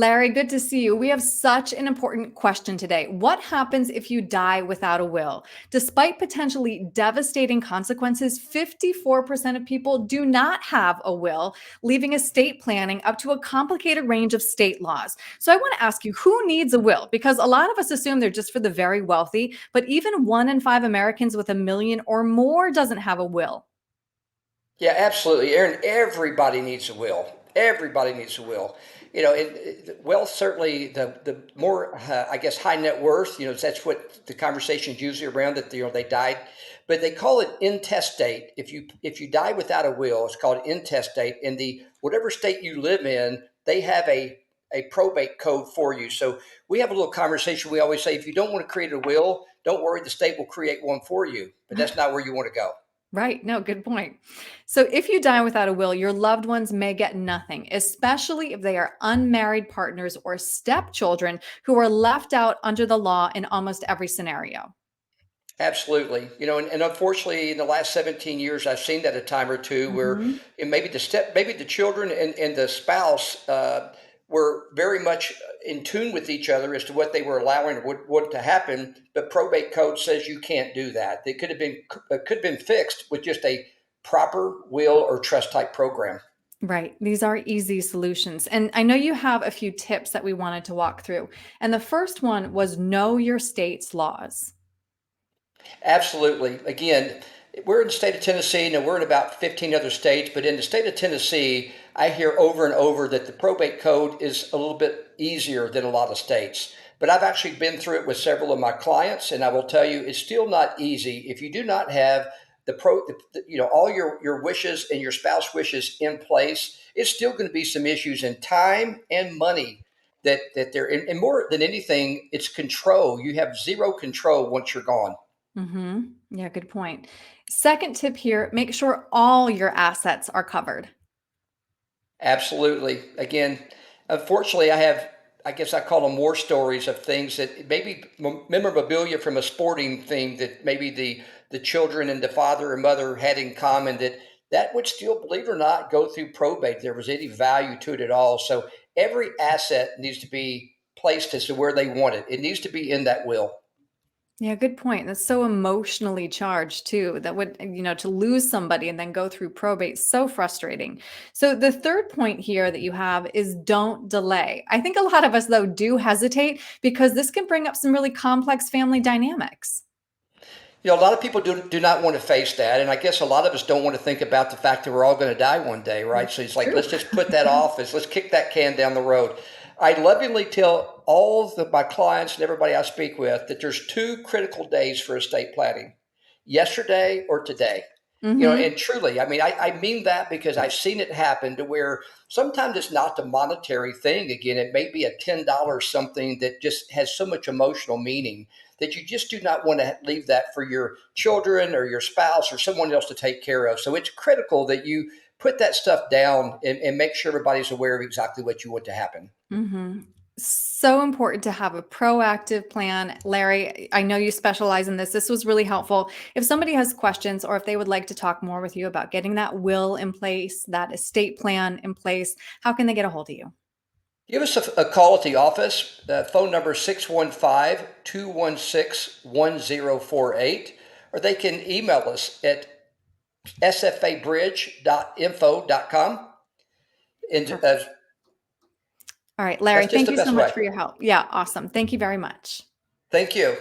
Larry, good to see you. We have such an important question today. What happens if you die without a will? Despite potentially devastating consequences, 54% of people do not have a will, leaving estate planning up to a complicated range of state laws. So I want to ask you, who needs a will? Because a lot of us assume they're just for the very wealthy, but even 1 in 5 Americans with a million or more doesn't have a will. Yeah, absolutely, Aaron. Everybody needs a will. Everybody needs a will. Wealth certainly the more I guess high net worth. That's what the conversation's usually around. That they died, but they call it intestate. If you die without a will, it's called intestate. In the whatever state you live in, they have a probate code for you. So we have a little conversation. We always say, if you don't want to create a will, don't worry, the state will create one for you. But that's not where you want to go. Right. No, good point. So if you die without a will, your loved ones may get nothing, especially if they are unmarried partners or stepchildren who are left out under the law in almost every scenario. Absolutely. And unfortunately, in the last 17 years, I've seen that a time or two where Mhm. maybe the children and the spouse were very much in tune with each other as to what they were allowing or what to happen. But probate code says you can't do that. It could have been fixed with just a proper will or trust type program. Right. These are easy solutions. And I know you have a few tips that we wanted to walk through. And the first one was know your state's laws. Absolutely. Again, we're in the state of Tennessee. Now we're in about 15 other states, but in the state of Tennessee, I hear over and over that the probate code is a little bit easier than a lot of states. But I've actually been through it with several of my clients, and I will tell you, it's still not easy if you do not have all your wishes and your spouse wishes in place. It's still going to be some issues in time and money that they're in, and more than anything, it's control. You have zero control once you're gone. Yeah, good point. Second tip here, make sure all your assets are covered. Absolutely. Again, unfortunately, I guess I call them war stories of things that maybe memorabilia from a sporting thing that maybe the children and the father and mother had in common that would still, believe it or not, go through probate. There was any value to it at all. So every asset needs to be placed as to where they want it. It needs to be in that will. Yeah, good point. That's so emotionally charged too. That would, to lose somebody and then go through probate, so frustrating. So the third point here that you have is don't delay. I think a lot of us though do hesitate because this can bring up some really complex family dynamics. A lot of people do not want to face that. And I guess a lot of us don't want to think about the fact that we're all going to die one day, right? So it's like, True. let's just put that off. Let's kick that can down the road. I lovingly tell all of my clients and everybody I speak with that there's two critical days for estate planning: yesterday or today. Hmm. And truly, I mean, I mean that because I've seen it happen to where sometimes it's not the monetary thing. Again, it may be a $10 something that just has so much emotional meaning that you just do not want to leave that for your children or your spouse or someone else to take care of. So it's critical that you put that stuff down and make sure everybody's aware of exactly what you want to happen. Hmm. So important to have a proactive plan. Larry, I know you specialize in this. This was really helpful. If somebody has questions or if they would like to talk more with you about getting that will in place, that estate plan in place, how can they get a hold of you? Give us a call at the office. Phone number 615-216-1048, or they can email us at sfabridge.info.com. And Perfect. All right, Larry, that's just thank the you so best much way. for your help. Yeah, awesome. Thank you very much. Thank you.